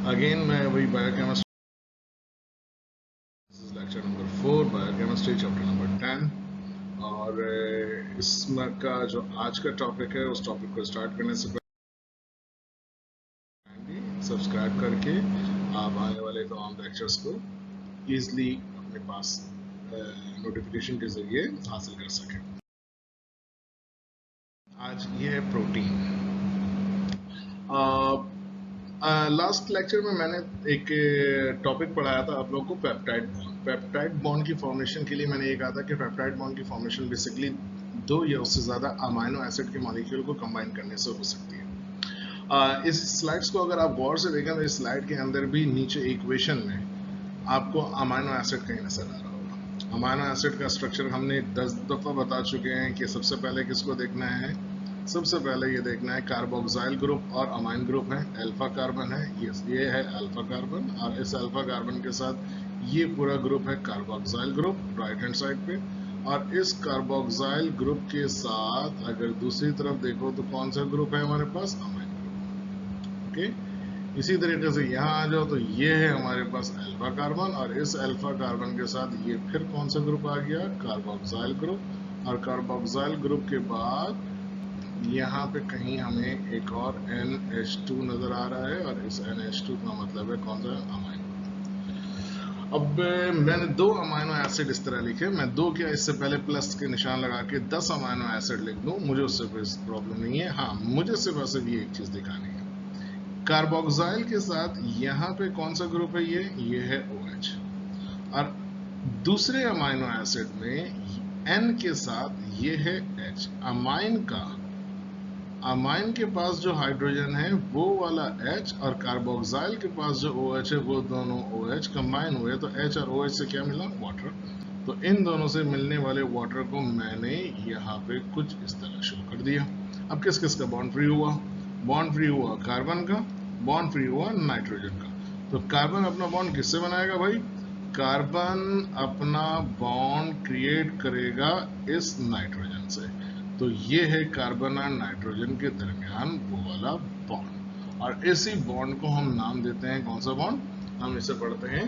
Again मैं वही biochemistry, lecture number 4, biochemistry chapter number 10। और इसमें का जो आज का टॉपिक है उस टॉपिक को स्टार्ट करने से पहले सब्सक्राइब करके आप आने वाले तमाम लेक्चर्स को ईजिली अपने पास नोटिफिकेशन के जरिए हासिल कर सकें। आज ये है प्रोटीन। लास्ट लेक्चर में मैंने एक टॉपिक पढ़ाया था आप लोगों को, पेप्टाइड बॉन्ड। पेप्टाइड बॉन्ड की फॉर्मेशन के लिए मैंने ये कहा था कि पेप्टाइड बॉन्ड की फॉर्मेशन बेसिकली दो या उससे ज़्यादा अमाइनो एसिड के मॉलिक्यूल को कंबाइन करने से हो सकती है। इस स्लाइड्स को अगर आप गौर से देखें तो इस स्लाइड के अंदर भी नीचे इक्वेशन में आपको अमाइनो एसिड कहीं नजर आ रहा होगा। अमाइनो एसिड का स्ट्रक्चर हमने 10 दफ़ा बता चुके हैं कि सबसे पहले किसको देखना है। सबसे पहले ये देखना है कार्बोक्सिल ग्रुप और अमाइन ग्रुप है। अल्फा कार्बन है, ये है अल्फा कार्बन, और इस अल्फा कार्बन के साथ ये पूरा ग्रुप है carboxyl group right hand side पे। और इस कार्बोक्सिल ग्रुप के साथ अगर दूसरी तरफ देखो तो कौन सा ग्रुप है हमारे पास, अमाइन ग्रुप। ओके, इसी तरीके से यहाँ आ जाओ तो ये है हमारे पास अल्फा कार्बन, और इस अल्फा कार्बन के साथ ये फिर कौन सा ग्रुप आ गया, कार्बोक्सिल ग्रुप। और कार्बोक्सिल ग्रुप के बाद यहाँ पे कहीं हमें एक और NH2 नजर आ रहा है, और इस NH2 का मतलब है कौन सा, अमाइनो। अब मैंने 2 अमाइनो एसिड इस तरह लिखे, मैं 2 क्या इससे पहले प्लस के निशान लगा के 10 अमाइनो एसिड लिख दूं, मुझे उससे कोई प्रॉब्लम नहीं है। हाँ, मुझे सिर्फ ये एक चीज दिखानी है, कार्बोक्सिल के साथ यहाँ पे कौन सा ग्रुप है, ये है OH। और दूसरे अमाइनो एसिड में N के साथ ये है H। अमाइन के पास जो हाइड्रोजन है वो वाला H, और कार्बोक्सिल के पास जो OH है वो दोनों OH कंबाइन हुए तो H और OH से क्या मिला, वाटर। तो इन दोनों से मिलने वाले वाटर को मैंने यहाँ पे कुछ इस तरह शो कर दिया। अब किस किस का बॉन्ड फ्री हुआ, बॉन्ड फ्री हुआ कार्बन का, बॉन्ड फ्री हुआ नाइट्रोजन का। तो कार्बन अपना बॉन्ड किससे बनाएगा भाई, कार्बन अपना बॉन्ड क्रिएट करेगा इस नाइट्रोजन से। तो ये है कार्बन और नाइट्रोजन के दरमियान वो वाला बॉन्ड, और इसी बॉन्ड को हम नाम देते हैं कौन सा बॉन्ड, हम इसे पढ़ते हैं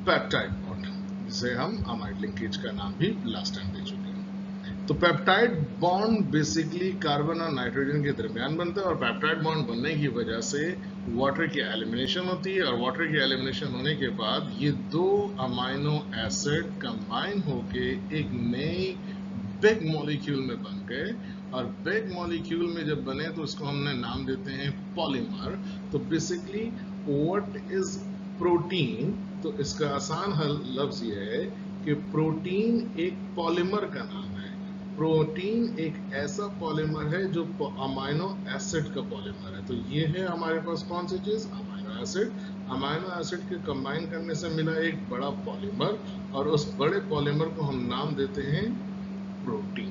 पेप्टाइड बॉन्ड, जिसे हम अमाइड लिंकेज का नाम भी लास्ट टाइम दे चुके हैं। तो पेप्टाइड बॉन्ड बेसिकली कार्बन और नाइट्रोजन के दरमियान बनता है, और पेप्टाइड बॉन्ड बनने की वजह से वाटर की एलिमिनेशन होती है, और वाटर की एलिमिनेशन होने के बाद ये 2 अमाइनो एसिड कंबाइन होके एक नई बिग मॉलिक्यूल में बन गए। और बिग मॉलिक्यूल में जब बने तो इसको हमने नाम देते हैं पॉलीमर। तो बेसिकली व्हाट इज प्रोटीन, तो इसका आसान हल लफ्ज ये है कि प्रोटीन एक पॉलीमर का नाम है। प्रोटीन एक ऐसा पॉलीमर है जो अमाइनो एसिड का पॉलीमर है। तो ये है हमारे पास कौन सी चीज, अमाइनो एसिड। अमाइनो एसिड के कंबाइन करने से मिला एक बड़ा पॉलीमर, और उस बड़े पॉलीमर को हम नाम देते हैं प्रोटीन।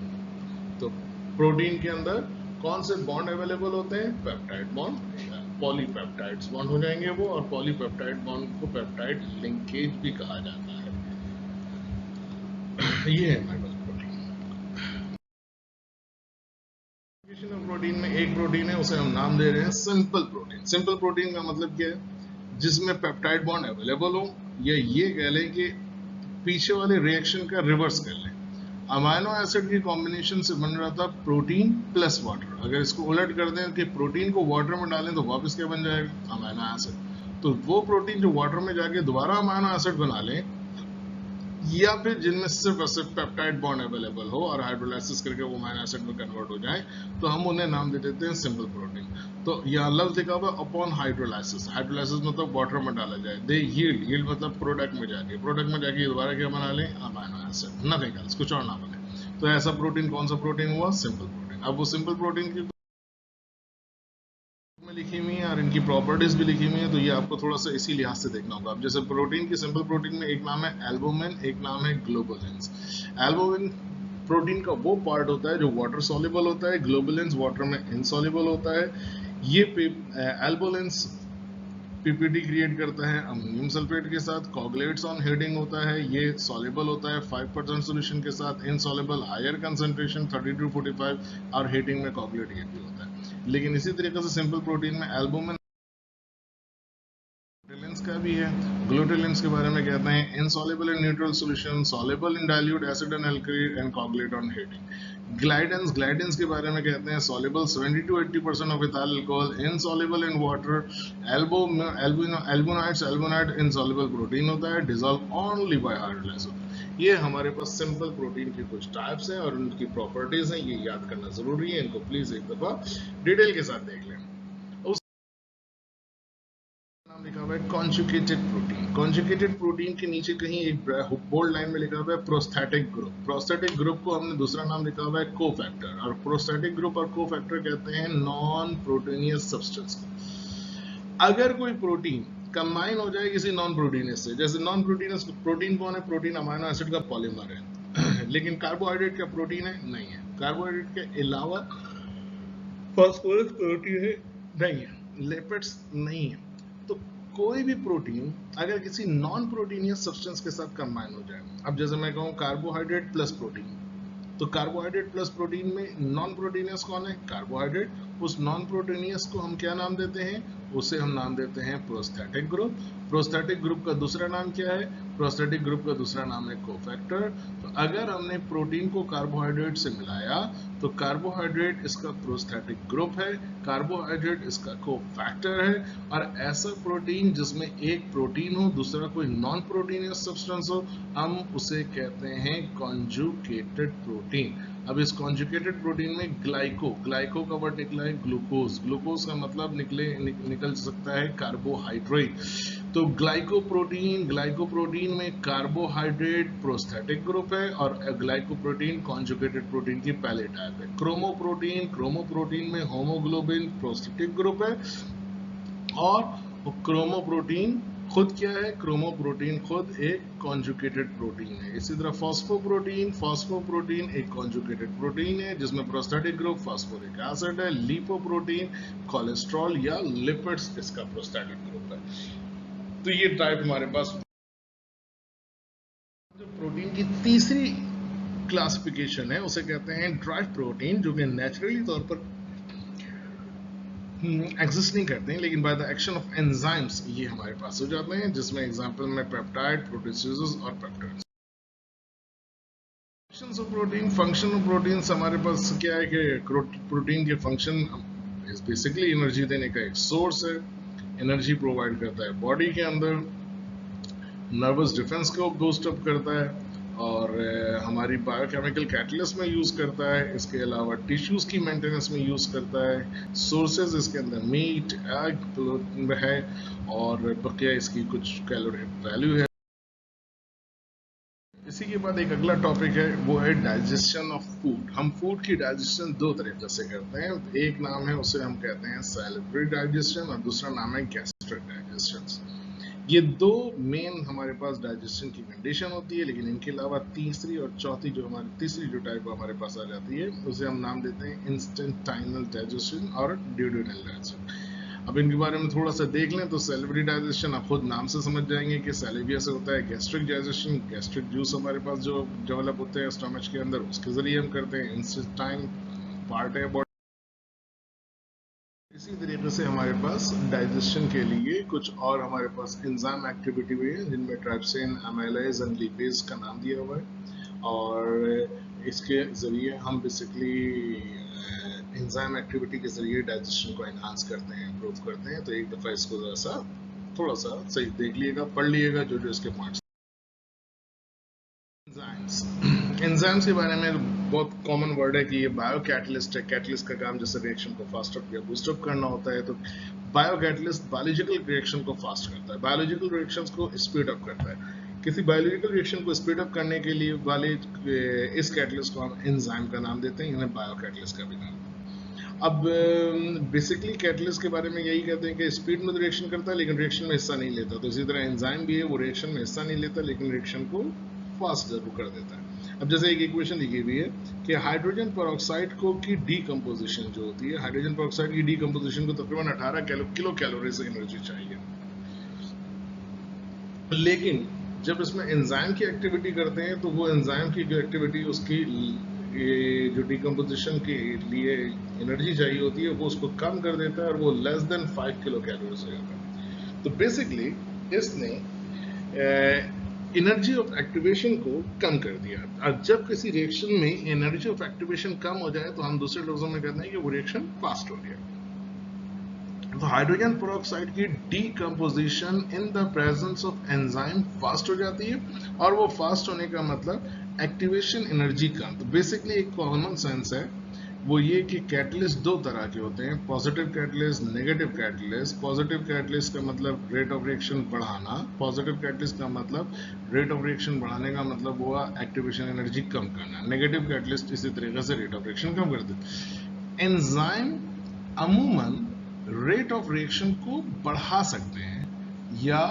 तो प्रोटीन के अंदर कौन से बॉन्ड अवेलेबल होते हैं, पेप्टाइड बॉन्ड, पॉलीपेप्टाइड्स बॉन्ड हो जाएंगे वो, और पॉलीपेप्टाइड बॉन्ड को पेप्टाइड लिंकेज भी कहा जाता है। ये है हमारे पास प्रोटीन। प्रोटीन में एक प्रोटीन है, उसे हम नाम दे रहे हैं सिंपल प्रोटीन। सिंपल प्रोटीन का मतलब क्या है, जिसमें पेप्टाइड बॉन्ड अवेलेबल हो, या ये कह लें कि पीछे वाले रिएक्शन का रिवर्स कर लें। अमाइनो एसिड की कॉम्बिनेशन से बन रहा था प्रोटीन प्लस वाटर, अगर इसको उलट कर दें कि प्रोटीन को वाटर में डालें तो वापस क्या बन जाएगा, अमाइनो एसिड। तो वो प्रोटीन जो वाटर में जाके दोबारा अमाइनो एसिड बना लें, या फिर जिनमें सिर्फ और सिर्फ पेप्टाइड बॉन्ड अवेलेबल हो और हाइड्रोलाइसिस करके वो अमाइनो एसिड में कन्वर्ट हो जाए, तो हम उन्हें नाम दे देते हैं सिंपल प्रोटीन। तो यहाँ लफ्ज लिखा हुआ अपॉन हाइड्रोलाइसिस, हाइड्रोलाइसिस मतलब वाटर में डाला जाए, दे यील्ड, यील्ड मतलब प्रोडक्ट में जाके, प्रोडक्ट में जाके दोबारा क्या बना लें, अमाइनो एसिड, नथिंग एल्स, कुछ और ना बने। तो ऐसा प्रोटीन कौन सा प्रोटीन हुआ, सिंपल प्रोटीन। अब वो सिंपल प्रोटीन की में लिखी हुई है और इनकी प्रॉपर्टीज भी लिखी हुई है, तो ये आपको थोड़ा सा इसी लिहाज से देखना होगा। अब जैसे प्रोटीन की, सिंपल प्रोटीन में एक नाम है एल्बुमिन, एक नाम है ग्लोबुलिन्स। एल्बुमिन प्रोटीन का वो पार्ट होता है जो वाटर सॉल्युबल होता है, ग्लोबुलिन्स वाटर में इनसॉल्युबल होता है। ये एल्बुलिन्स पीपीटी क्रिएट करता है अमोनियम सल्फेट के साथ, कॉगलेट्स ऑन हीटिंग होता है, ये सॉल्युबल होता है 5% सॉल्यूशन के साथ, इनसॉल्युबल हायर कंसंट्रेशन 30 to 45, और हीटिंग में कॉगलेट ये भी होता है। लेकिन इसी तरीके से सिंपल प्रोटीन में एल्बुमिन का भी है। ग्लूटेलिन्स के बारे में कहते हैं insoluble in neutral solution, soluble in dilute acid and alkali and coagulate on heating. Gliadins के बारे में कहते हैं soluble 70 to 80% of ethyl alcohol, insoluble in water. एल्बोनाइट इनसॉल्युबल प्रोटीन होता है, डिसॉल्व ओनली बाय हाइड्रोलाइज़र। ये हमारे पास सिंपल प्रोटीन की कुछ टाइप्स हैं और उनकी प्रॉपर्टीज हैं, ये याद करना जरूरी है। इनको प्लीज एक दफा डिटेल के साथ देख लें। नाम लिखा हुआ है कॉन्जुगेटेड प्रोटीन। कॉन्जुगेटेड प्रोटीन के नीचे कहीं एक बोल्ड लाइन में लिखा हुआ है प्रोस्थेटिक ग्रुप। प्रोस्थेटिक ग्रुप को हमने दूसरा नाम लिखा हुआ है कोफैक्टर, और प्रोस्थेटिक ग्रुप और कोफैक्टर कहते हैं नॉन प्रोटीनियस सब्सटेंस को। अगर कोई प्रोटीन कंबाइन हो जाए किसी नॉन प्रोटीनियस से, जैसे नॉन प्रोटीनियस प्रोटीन कौन है? प्रोटीन अमीनो एसिड का पॉलीमर है लेकिन कार्बोहाइड्रेट का प्रोटीन है? नहीं है। कार्बोहाइड्रेट के अलावा फास्फोरस प्रोटीन है? नहीं है। लिपिड्स नहीं है। तो कोई भी प्रोटीन अगर किसी नॉन प्रोटीनियस सब्सटेंस के साथ कंबाइन हो जाए, अब जैसे मैं कहूँ कार्बोहाइड्रेट प्लस प्रोटीन, तो कार्बोहाइड्रेट प्लस प्रोटीन में नॉन प्रोटीनियस कौन है? कार्बोहाइड्रेट। उस नॉन प्रोटीनियस को हम क्या नाम देते हैं? उसे हम नाम देते हैं प्रोस्थेटिक ग्रुप। प्रोस्थेटिक ग्रुप का दूसरा नाम क्या है? प्रोस्थेटिक ग्रुप का दूसरा नाम है कोफैक्टर। तो अगर हमने प्रोटीन को कार्बोहाइड्रेट से मिलाया तो कार्बोहाइड्रेट इसका प्रोस्थेटिक ग्रुप है, कार्बोहाइड्रेट इसका कोफैक्टर है। और ऐसा प्रोटीन जिसमें एक प्रोटीन हो दूसरा कोई नॉन प्रोटीनियस सब्सटेंस हो, हम उसे कहते हैं कॉन्जुगेटेड प्रोटीन। अब इस कॉन्जुगेटेड प्रोटीन में ग्लाइको का वर्ड निकला है ग्लूकोज। ग्लूकोज का मतलब निकल सकता है कार्बोहाइड्रेट। तो ग्लाइकोप्रोटीन में कार्बोहाइड्रेट प्रोस्थेटिक ग्रुप है और ग्लाइकोप्रोटीन कॉन्जुगेटेड प्रोटीन की पहली टाइप है। क्रोमोप्रोटीन में होमोग्लोबिन प्रोस्थेटिक ग्रुप है। और क्रोमोप्रोटीन खुद क्या है? क्रोमोप्रोटीन खुद एक कॉन्जुगेटेड प्रोटीन है। इसी तरह फॉस्फोप्रोटीन एक कॉन्जुगेटेड प्रोटीन है जिसमें प्रोस्थेटिक ग्रुप फॉस्फोरिक एसिड है। लिपोप्रोटीन कोलेस्ट्रॉल या लिपिड्स इसका प्रोस्थेटिक ग्रुप है। तो ये टाइप हमारे पास। जो प्रोटीन की तीसरी क्लासिफिकेशन है उसे कहते हैं ड्राई प्रोटीन, जो कि नेचुरली तौर पर एग्जिस्ट नहीं करते हैं लेकिन by the action of enzymes ये हमारे पास हो जाते हैं, जिसमें एग्जांपल में पेप्टाइड, प्रोटीसेस और peptides. Functions of protein. Function of proteins हमारे पास क्या है कि प्रोटीन के फंक्शन बेसिकली एनर्जी देने का एक सोर्स है, एनर्जी प्रोवाइड करता है बॉडी के अंदर, नर्वस डिफेंस को बूस्ट अप करता है और हमारी बायोकेमिकल कैटलिस्ट में यूज करता है। इसके अलावा टिश्यूज की मेंटेनेंस में यूज करता है। सोर्सेज इसके अंदर मीट, एग है और बकिया इसकी कुछ कैलोरी वैल्यू है। इसी के बाद एक अगला टॉपिक है, वो है डाइजेशन ऑफ फूड। हम फूड की डाइजेशन दो तरीके से करते हैं। एक नाम है उसे हम कहते हैं सैलिवरी डाइजेशन और दूसरा नाम है गैस्ट्रिक डाइजेशन। ये दो मेन हमारे पास डाइजेशन की कंडीशन होती है, लेकिन इनके अलावा तीसरी और चौथी जो हमारी तीसरी जो टाइप हमारे पास आ जाती है उसे हम नाम देते हैं इंस्टेंटाइनल डाइजेशन और ड्यूडेनल डाइजेशन। अब इनके बारे में थोड़ा सा देख लें तो सैलिवरी डाइजेशन आप खुद नाम से समझ जाएंगे कि सैलिविया से होता है। गैस्ट्रिक डाइजेशन, गैस्ट्रिक जूस हमारे पास जो डेवलप होते हैं स्टमच के अंदर, उसके जरिए हम करते हैं। इंस्टेंटाइन पार्ट है बॉडी। इसी तरीके से हमारे पास डाइजेशन के लिए कुछ और हमारे पास एंजाइम एक्टिविटी भी है, जिनमें ट्राइप्सिन, अमाइलेज एंड लिपेज का नाम दिया हुआ है और इसके ज़रिए हम बेसिकली एंजाइम एक्टिविटी के ज़रिए डाइजेशन को एनहांस करते हैं, इम्प्रूव करते हैं। तो एक दफ़ा इसको थोड़ा सा सही देख लिएगा, पढ़ लिएगा जो जो इसके पॉइंट्स। एंजाइम्स के बारे में बहुत कॉमन वर्ड है कि ये बायो कैटलिस्ट है। कैटलिस्ट का काम जैसे रिएक्शन को फास्ट अप या बूस्ट अप करना होता है, तो बायो कैटलिस्ट बायोलॉजिकल रिएक्शन को फास्ट करता है, बायोलॉजिकल रिएक्शंस को स्पीड अप करता है। किसी बायोलॉजिकल रिएक्शन को स्पीड अप करने के लिए वाले इस कैटलिस्ट को हम एंजाइम का नाम देते हैं, इन्हें बायो कैटलिस्ट का भी नाम देते हैं। अब बेसिकली कैटलिस्ट के बारे में यही कहते हैं कि स्पीड में तो रिएक्शन करता है लेकिन रिएक्शन में हिस्सा नहीं लेता। तो इसी तरह एंजाइम भी है, वो रिएक्शन में हिस्सा नहीं लेता लेकिन रिएक्शन को फास्ट जरूर कर देता है। अब जैसे एक इक्वेशन लिखी हुई है कि हाइड्रोजन पेरोक्साइड को की डीकंपोजिशन जो होती है, हाइड्रोजन पेरोक्साइड की डीकंपोजिशन को तकरीबन 18 किलो कैलोरी से एनर्जी चाहिए। लेकिन जब इसमें एंजाइम की एक्टिविटी करते हैं तो वो एंजाइम की जो एक्टिविटी उसकी जो डीकंपोजिशन के लिए एनर्जी चाहिए होती है वो उसको कम कर देता है और वो लेस देन 5 किलो कैलोरी हो जाता है। तो बेसिकली इसने एनर्जी ऑफ एक्टिवेशन को कम कर दिया। और जब किसी रिएक्शन में एनर्जी ऑफ एक्टिवेशन कम हो जाए तो हम दूसरे लफ्जों में कहते हैं कि वो रिएक्शन फास्ट हो गया। तो हाइड्रोजन पेरोक्साइड की decomposition in the presence of enzyme fast हो जाती है, और वो फास्ट होने का मतलब एक्टिवेशन एनर्जी कम। तो बेसिकली एक कॉमन सेंस है वो ये कि कैटलिस्ट दो तरह के होते हैं, positive catalyst, negative catalyst. Positive catalyst का मतलब रेट ऑफ रिएक्शन बढ़ाना, पॉजिटिव कैटलिस्ट का मतलब रेट ऑफ रिएक्शन बढ़ाने का मतलब हुआ एक्टिवेशन एनर्जी कम करना। नेगेटिव कैटलिस्ट इसी तरीके से रेट ऑफ रिएक्शन कम कर देते। एंजाइम अमूमन रेट ऑफ रिएक्शन को बढ़ा सकते हैं या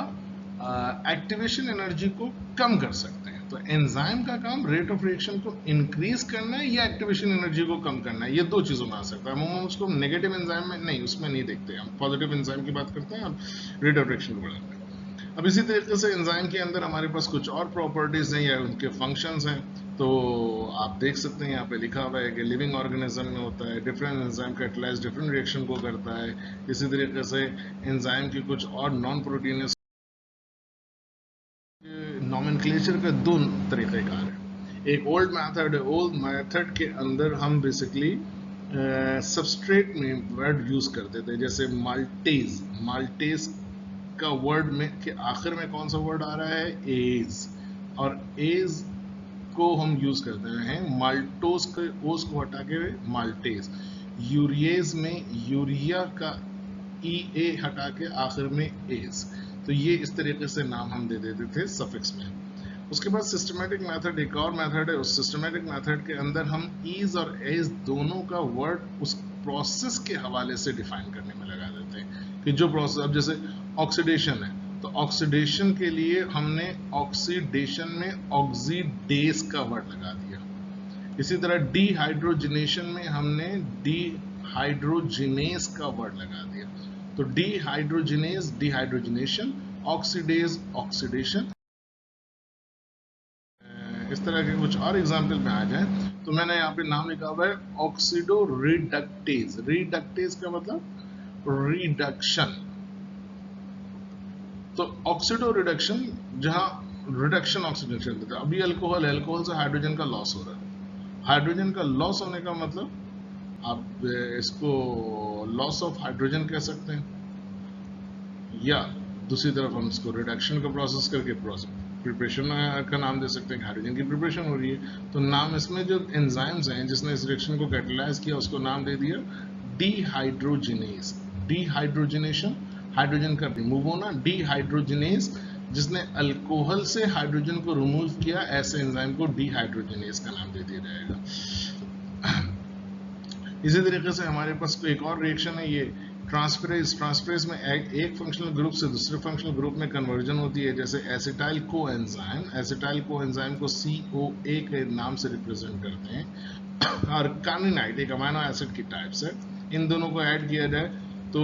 एक्टिवेशन एनर्जी को कम कर सकते हैं। तो एंजाइम का काम रेट ऑफ रिएक्शन को इंक्रीज करना है या एक्टिवेशन एनर्जी को कम करना है, ये दो चीजों में आ सकता है। अमूमन उसको नेगेटिव एंजाइम में नहीं, उसमें नहीं देखते, हम पॉजिटिव एंजाइम की बात करते हैं और रेट ऑफ रिएक्शन को बढ़ाते हैं। अब इसी तरीके से एंजाइम के अंदर हमारे पास कुछ और प्रॉपर्टीज हैं या उनके फंक्शंस हैं। तो आप देख सकते हैं यहाँ पे लिखा हुआ है कि लिविंग ऑर्गेनिज्म में होता है, different enzyme catalyse different reaction को करता है। इसी तरीके से एंजाइम की कुछ और नॉन प्रोटीनियस नॉमेनक्लेचर का दो तरीक़ेकार है। एक ओल्ड मेथड है, ओल्ड मेथड के अंदर हम बेसिकली सबस्ट्रेट में वर्ड यूज करते थे, जैसे माल्टेज। माल्टेज का वर्ड में के आखिर में कौन सा वर्ड आ रहा है? एज। और एज को हम यूज करते हैं माल्टोज के ओज को हटा के माल्टेज। यूरिएज में यूरिया का ई ए हटा के आखिर में एज। तो ये इस तरीके से नाम हम दे देते थे सफिक्स में। उसके बाद सिस्टमैटिक मेथड एक और मेथड है। उस सिस्टमैटिक मेथड के अंदर हम ईज और एज दोनों का वर्ड उस प्रोसेस के हवाले से डिफाइन करने में लगा देते हैं कि जो प्रोसेस, अब जैसे ऑक्सीडेशन है तो ऑक्सीडेशन के लिए हमने ऑक्सीडेशन में ऑक्सीडेज का वर्ड लगा दिया। इसी तरह डीहाइड्रोजिनेशन में हमने डीहाइड्रोजिनेज का वर्ड लगा दिया। तो डीहाइड्रोजिनेज डीहाइड्रोजिनेशन, ऑक्सीडेज ऑक्सीडेशन। इस तरह के कुछ और एग्जाम्पल में आ जाए तो मैंने यहाँ पे नाम लिखा हुआ है ऑक्सीडो रिडक्टेज। रिडक्टेज का मतलब रिडक्शन। तो ऑक्सीडो रिडक्शन, जहां रिडक्शन ऑक्सीडेशन देता है। अभी अल्कोहल है, अल्कोहल से हाइड्रोजन का लॉस हो रहा है। हाइड्रोजन का लॉस होने का मतलब आप इसको लॉस ऑफ हाइड्रोजन कह सकते हैं, या दूसरी तरफ हम इसको रिडक्शन का प्रोसेस करके प्रिपरेशन का नाम दे सकते हैं कि हाइड्रोजन की प्रिपरेशन हो रही है। तो नाम इसमें जो एंजाइम्स हैं जिसने इस रिएक्शन को कैटलाइज किया उसको नाम दे दिया डीहाइड्रोजिनेज। डीहाइड्रोजिनेशन, हाइड्रोजन का रिमूव होना। डीहाइड्रोजिनेज, जिसने अल्कोहल से हाइड्रोजन को रिमूव किया, ऐसे एंजाइम को डीहाइड्रोजिनेज का नाम दे दिया जाएगा। इसी तरीके से हमारे पास एक और रिएक्शन है, ये ट्रांसफरेज। ट्रांसफरेज में एक फंक्शनल ग्रुप से दूसरे फंक्शनल ग्रुप में कन्वर्जन होती है, जैसे एसिटाइल कोएंजाइम। एसिटाइल कोएंजाइम को COA के नाम से रिप्रेजेंट करते हैं। और कार्निनाइट एक अमीनो एसिड की टाइप्स है। इन दोनों को ऐड किया जाए तो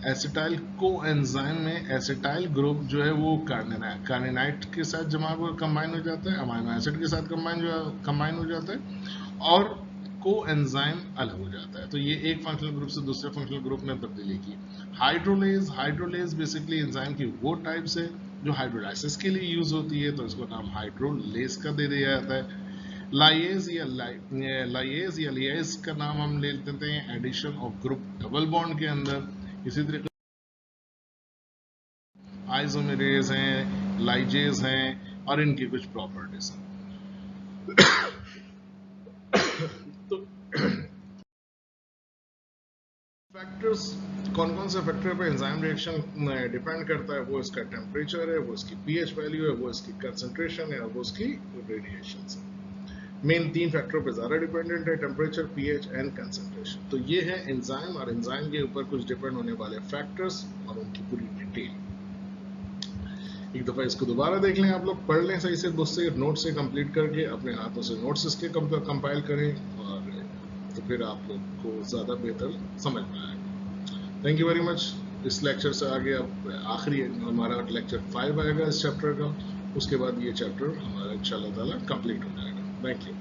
एसिटाइल कोएंजाइम में एसिटाइल ग्रुप जो है वो कार्निनाइट के साथ जमा कंबाइन हो जाता है, अमीनो एसिड के साथ कंबाइन हो जाता है, और कोएंजाइम अलग हो जाता है। तो ये एक फंक्शनल ग्रुप से दूसरे फंक्शनल ग्रुप में तब्दीली की। हाइड्रोलेज, हाइड्रोलेज बेसिकली एंजाइम की वो टाइप्स है जो हाइड्रोलाइसिस के लिए यूज होती है, तो इसको नाम हाइड्रोलेज का दे दिया जाता है। लाइएज या लिएज का नाम हम ले लेते हैं addition of group double bond के अंदर। इसी तरीके आइसोमेरेज हैं, लाइजेज हैं, और इनकी कुछ प्रॉपर्टीज हैं। तो फैक्टर्स, कौन कौन से फैक्टर पे एंजाइम रिएक्शन डिपेंड करता है? वो इसका टेम्परेचर है, वो इसकी पीएच वैल्यू है, वो इसकी कंसंट्रेशन है, और वो उसकी रेडिएशन है। मेन तीन फैक्टरों पे ज्यादा डिपेंडेंट है, टेम्परेचर, पीएच एंड कंसंट्रेशन। तो ये है एंजाइम, और एंजाइम के ऊपर कुछ डिपेंड होने वाले फैक्टर्स और उनकी पूरी डिटेल। एक दफा इसको दोबारा देख लें, आप लोग पढ़ लें सही से, बुक से, नोट से कंप्लीट करके अपने हाथों से नोट्स इसके कंपाइल करें, और तो फिर आप लोग को ज्यादा बेहतर समझ में आएगा। Thank you very much. इस लेक्चर से आगे अब आखिरी हमारा लेक्चर 5 आएगा इस चैप्टर का। उसके बाद ये चैप्टर हमारा इंशाल्लाह ताला कंप्लीट हो जाएगा। Thank you.